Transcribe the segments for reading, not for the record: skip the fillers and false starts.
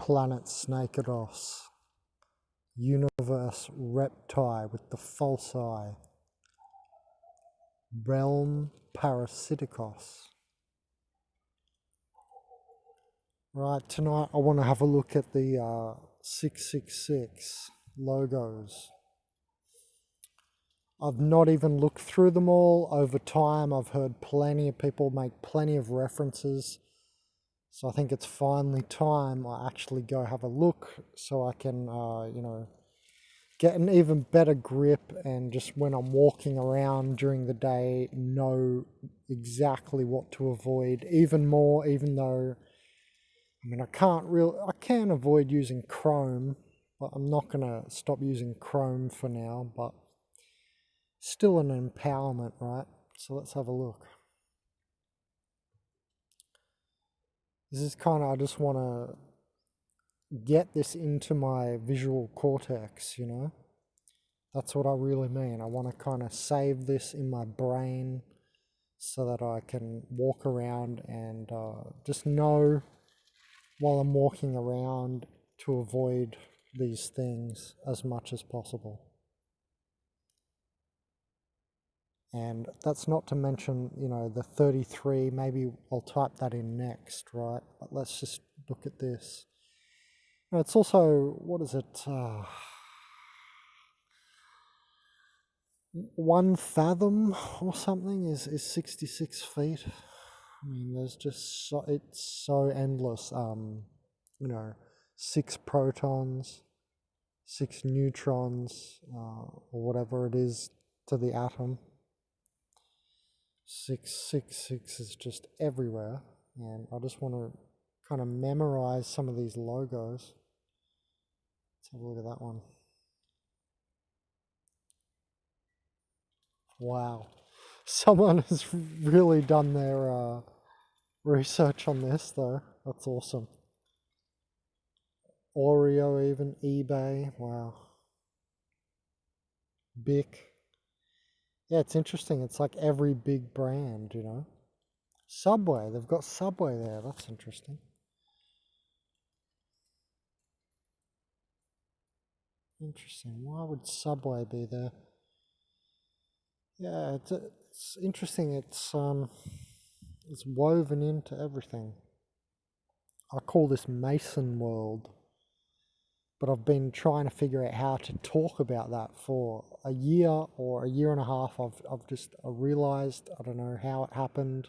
Planet Snakeados, Universe Reptile with the false eye, Realm Parasiticos. Right, tonight I want to have a look at the 666 logos. I've not even looked through them all. Over time, I've heard plenty of people make plenty of references. So I think it's finally time I actually go have a look so I can, get an even better grip, and just when I'm walking around during the day, know exactly what to avoid even more, even though, I can avoid using Chrome, but I'm not going to stop using Chrome for now, but still an empowerment, right? So let's have a look. This is I just want to get this into my visual cortex, That's what I really mean. I want to save this in my brain so that I can walk around and just know while I'm walking around to avoid these things as much as possible. And that's not to mention, the 33, maybe I'll type that in next, right? But let's just look at this. It's also, what is it? 1 fathom or something is 66 feet. There's just it's so endless. 6 protons, 6 neutrons, or whatever it is to the atom. 666 is just everywhere, and I just want to memorize some of these logos. Let's have a look at that one. Wow, someone has really done their research on this, though. That's awesome. Oreo, even eBay. Wow. Bic. Yeah, it's interesting. It's like every big brand, Subway. They've got Subway there. That's interesting. Interesting. Why would Subway be there? Yeah, it's interesting. It's woven into everything. I call this Mason world, but I've been trying to figure out how to talk about that for a year or a year and a half. I realized, I don't know how it happened.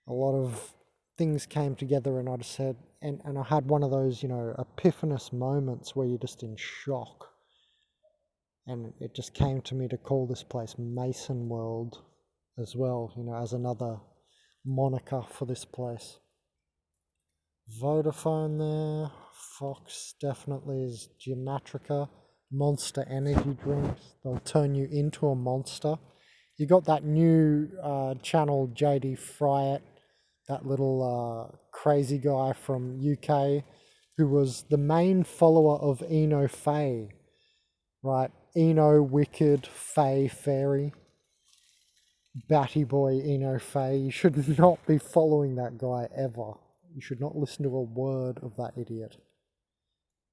A lot of things came together, and I just said, and I had one of those, epiphanous moments where you're just in shock. And it just came to me to call this place Mason World as well, as another moniker for this place. Vodafone there, Fox definitely is Geomatrica, Monster energy drinks, they'll turn you into a monster. You got that new channel, JD Fryatt, that little crazy guy from UK, who was the main follower of Eno Faye, right? Eno, Wicked, Faye, Fairy, Batty Boy, Eno Faye. You should not be following that guy ever. You should not listen to a word of that idiot.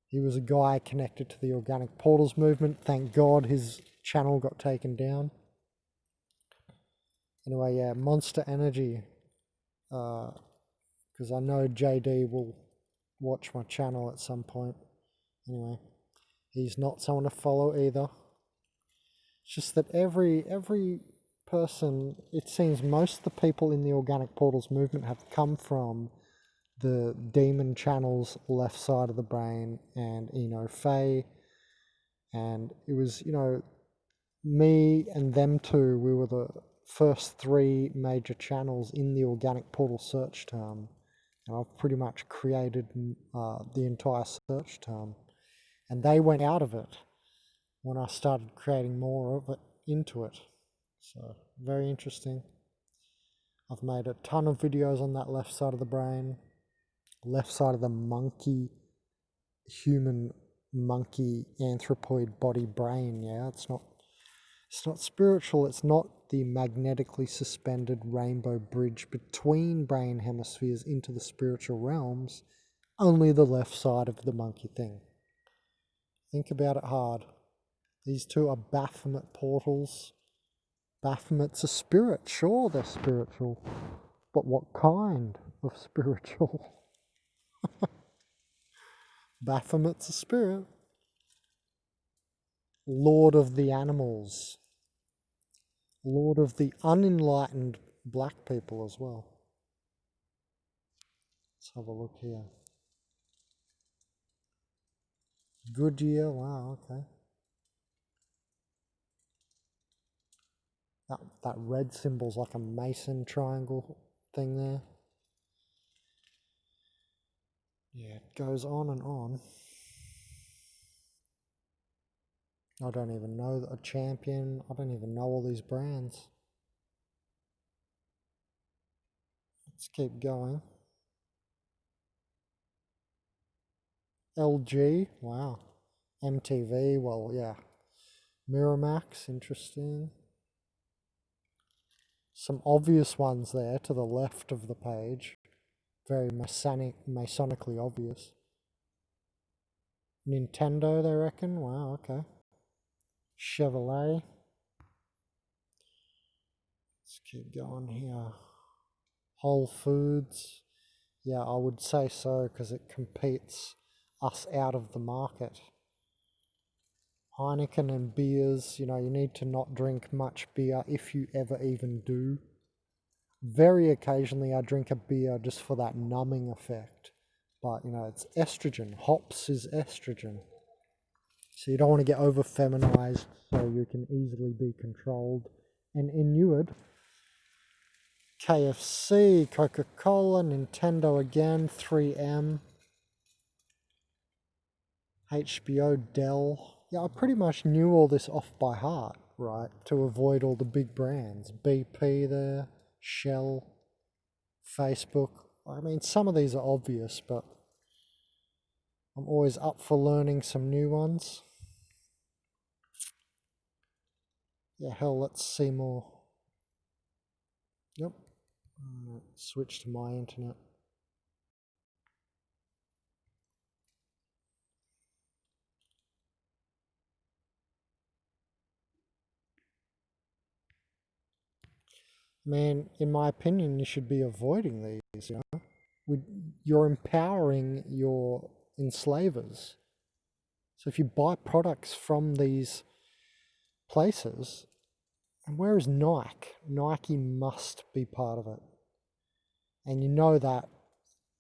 He was a guy connected to the Organic Portals movement. Thank God his channel got taken down. Anyway, yeah, Monster Energy. Because I know JD will watch my channel at some point. Anyway, he's not someone to follow either. It's just that every person, it seems most of the people in the Organic Portals movement have come from the Demon Channel's left side of the brain and Eno Faye. And it was, me and them two, we were the first 3 major channels in the Organic Portal search term. And I've pretty much created the entire search term. And they went out of it when I started creating more of it into it. So, very interesting. I've made a ton of videos on that left side of the brain. Left side of the human monkey anthropoid body brain. Yeah, it's not spiritual. It's not the magnetically suspended rainbow bridge between brain hemispheres into the spiritual realms. only the left side of the monkey thing. Think about it hard. These two are Baphomet portals. Baphomet's a spirit, sure they're spiritual, but what kind of spiritual? Baphomet's a spirit. Lord of the animals. Lord of the unenlightened black people as well. Let's have a look here. Goodyear, wow, okay. That red symbol's like a Mason triangle thing there. Yeah, it goes on and on. I don't even know a champion. I don't even know all these brands. Let's keep going. LG, wow. MTV, well, yeah. Miramax, interesting. Some obvious ones there to the left of the page. Very Masonically obvious. Nintendo, they reckon? Wow, okay. Chevrolet. Let's keep going here. Whole Foods. Yeah, I would say so because it competes us out of the market. Heineken and beers, you know, you need to not drink much beer if you ever even do. Very occasionally I drink a beer just for that numbing effect. But, you know, it's estrogen. Hops is estrogen. So you don't want to get over feminized so you can easily be controlled and inured. KFC, Coca-Cola, Nintendo again, 3M, HBO, Dell. Yeah, I pretty much knew all this off by heart, right? To avoid all the big brands. BP there, Shell, Facebook. I mean, some of these are obvious, but I'm always up for learning some new ones. Yeah, hell, let's see more. Yep. Switch to my internet. Man, in my opinion, you should be avoiding these, you know? You're empowering your enslavers. So if you buy products from these places, and where is Nike? Nike must be part of it. And you know that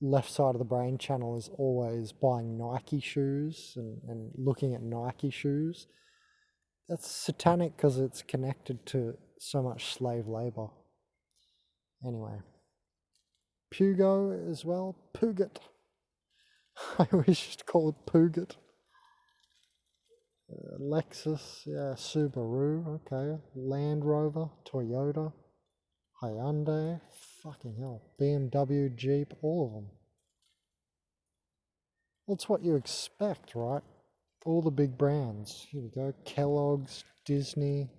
left side of the brain channel is always buying Nike shoes and looking at Nike shoes. That's satanic because it's connected to so much slave labor. Anyway. Pugo as well. Puget. I wish to call it Puget. Lexus, yeah, Subaru, okay. Land Rover, Toyota, Hyundai, fucking hell. BMW, Jeep, all of them. Well, it's what you expect, right? All the big brands. Here we go. Kellogg's, Disney.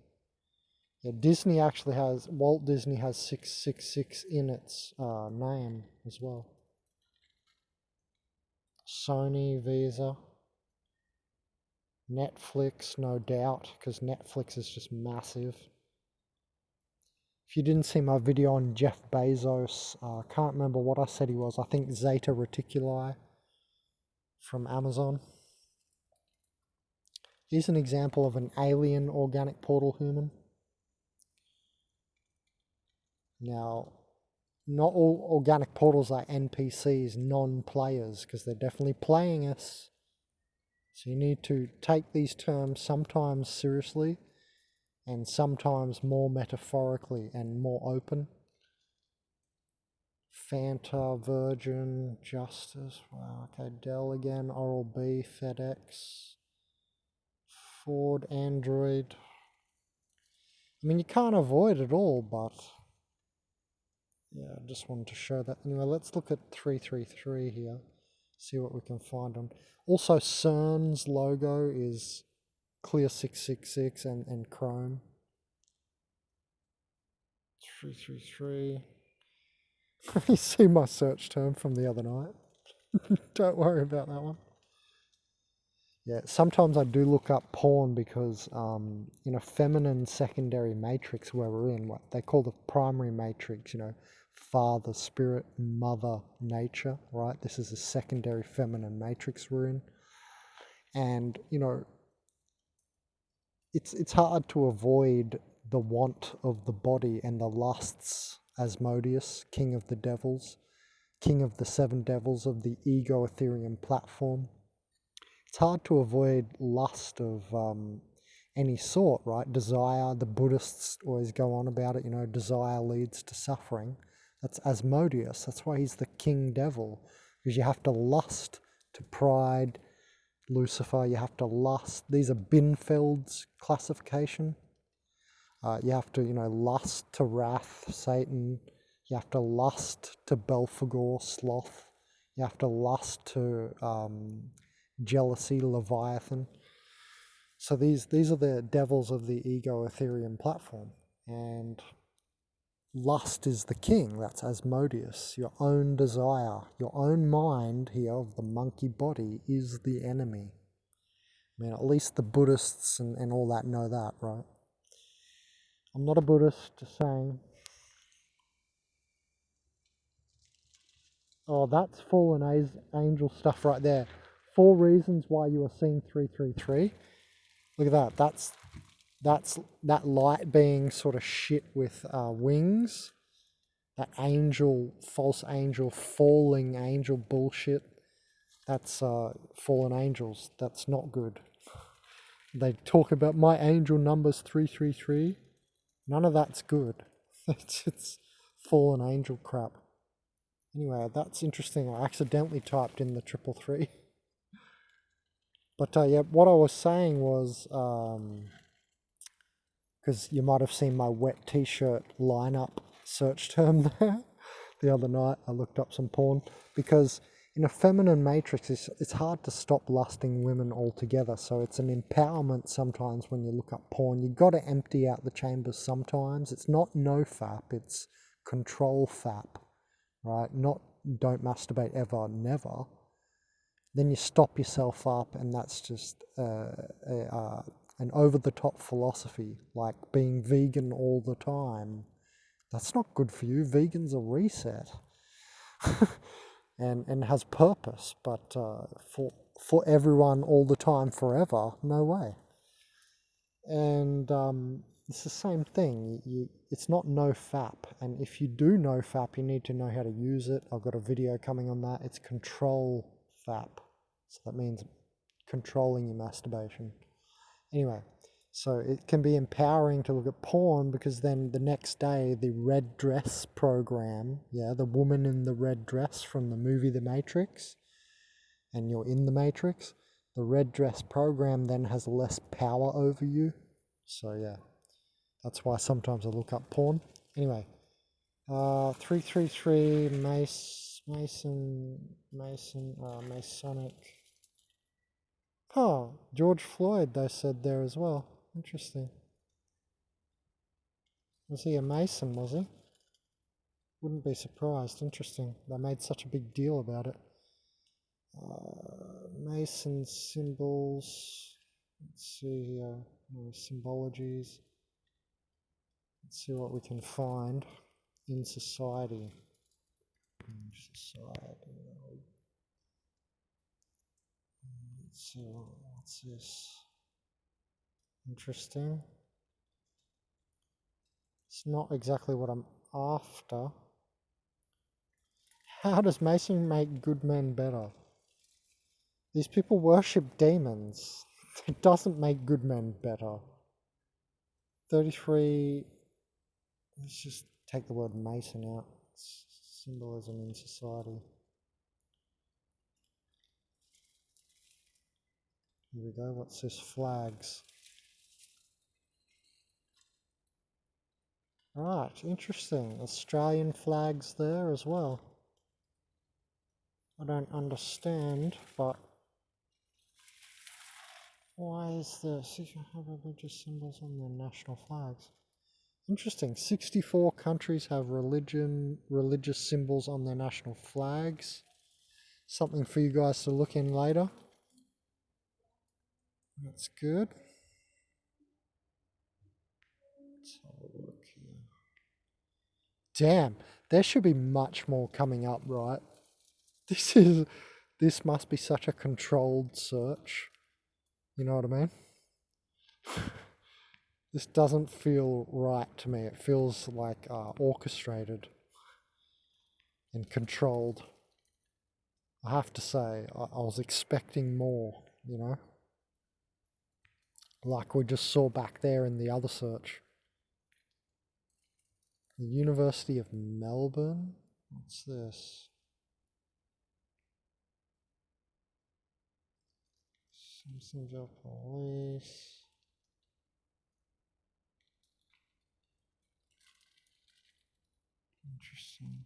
Yeah, Disney actually has, Walt Disney has 666 in its name as well. Sony, Visa. Netflix, no doubt, because Netflix is just massive. If you didn't see my video on Jeff Bezos, I can't remember what I said he was. I think Zeta Reticuli from Amazon. Here's an example of an alien organic portal human. Now, not all organic portals are NPCs, non-players, because they're definitely playing us. So you need to take these terms sometimes seriously and sometimes more metaphorically and more open. Fanta, Virgin, Justice, wow, okay, Dell again, Oral-B, FedEx, Ford, Android. I mean, you can't avoid it all, but yeah, I just wanted to show that. Anyway, let's look at 333 here, see what we can find on. Also, CERN's logo is clear 666 and chrome. 333. You see my search term from the other night. Don't worry about that one. Yeah, sometimes I do look up porn because in a feminine secondary matrix where we're in, what they call the primary matrix, father, spirit, mother, nature, right? This is a secondary feminine matrix we're in. And, it's hard to avoid the want of the body and the lusts. Asmodeus, king of the devils, king of the seven devils of the ego Ethereum platform. It's hard to avoid lust of any sort, right? Desire, the Buddhists always go on about it, desire leads to suffering. That's Asmodeus. That's why he's the king devil, because you have to lust to pride. Lucifer, you have to lust. These are Binfeld's classification. You have to, lust to wrath, Satan. You have to lust to Belphegor, sloth. You have to lust to jealousy, Leviathan. So these are the devils of the ego Ethereum platform. And lust is the king. That's Asmodeus. Your own desire, your own mind here of the monkey body is the enemy. I mean, at least the Buddhists and all that know that, right? I'm not a Buddhist, just saying. Oh, that's fallen angel stuff right there. 4 reasons why you are seeing 333. Look at that. That's that light being sort of shit with wings. That angel, false angel, falling angel bullshit. That's fallen angels. That's not good. They talk about my angel number's 333. None of that's good. It's fallen angel crap. Anyway, that's interesting. I accidentally typed in the 333. But yeah, what I was saying was, because you might have seen my wet t-shirt lineup search term there. The other night I looked up some porn, because in a feminine matrix it's hard to stop lusting women altogether, so it's an empowerment sometimes when you look up porn. You got to empty out the chambers sometimes. It's not no fap, it's control fap, right? Not don't masturbate ever, never. Then you stop yourself up, and that's just an over-the-top philosophy, like being vegan all the time. That's not good for you. Vegan's a reset. and has purpose, but for everyone all the time forever, no way. And it's the same thing. It's not no fap, and if you do no fap, you need to know how to use it. I've got a video coming on that. It's control fap, so that means controlling your masturbation. Anyway, so it can be empowering to look at porn, because then the next day the red dress program, the woman in the red dress from the movie The Matrix, and you're in the Matrix, the red dress program then has less power over you. So yeah, that's why sometimes I look up porn. Anyway, 333 Masonic. Oh, George Floyd, they said there as well. Interesting. Was he a Mason, was he? Wouldn't be surprised. Interesting. They made such a big deal about it. Mason symbols. Let's see here. Symbologies. Let's see what we can find in society. Let's see, what's this? Interesting. It's not exactly what I'm after. How does Mason make good men better? These people worship demons. It doesn't make good men better. 33. Let's just take the word Mason out. It's symbolism in society. Here we go. What's this? Flags. Right, interesting. Australian flags there as well. I don't understand, but why is this? Have religious symbols on their national flags? Interesting. 64 countries have religious symbols on their national flags. something for you guys to look in later. That's good. Let's have a look here. Damn, there should be much more coming up, right? This must be such a controlled search. You know what I mean? This doesn't feel right to me. It feels like orchestrated and controlled. I have to say, I was expecting more, you know? Like we just saw back there in the other search. The University of Melbourne? What's this? Simpsonville Police. Interesting.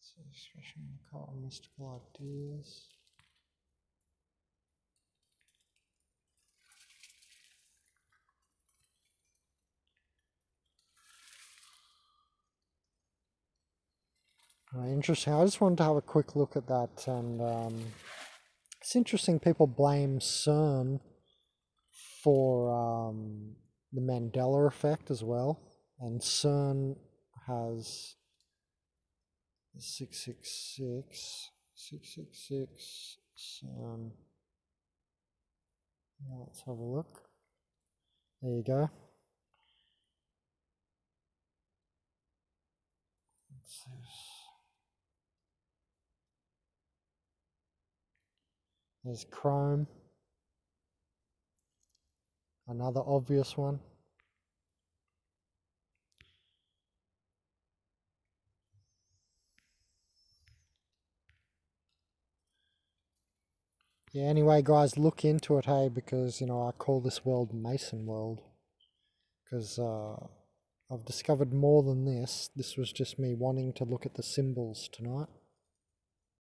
So, expression in the car, mystical ideas. Interesting. I just wanted to have a quick look at that, and it's interesting. People blame CERN for the Mandela effect as well, and CERN has 666 CERN. Let's have a look. There you go. What's this? There's Chrome. Another obvious one. Yeah, anyway, guys, look into it, hey, because, you know, I call this world Mason World. Because I've discovered more than this. This was just me wanting to look at the symbols tonight.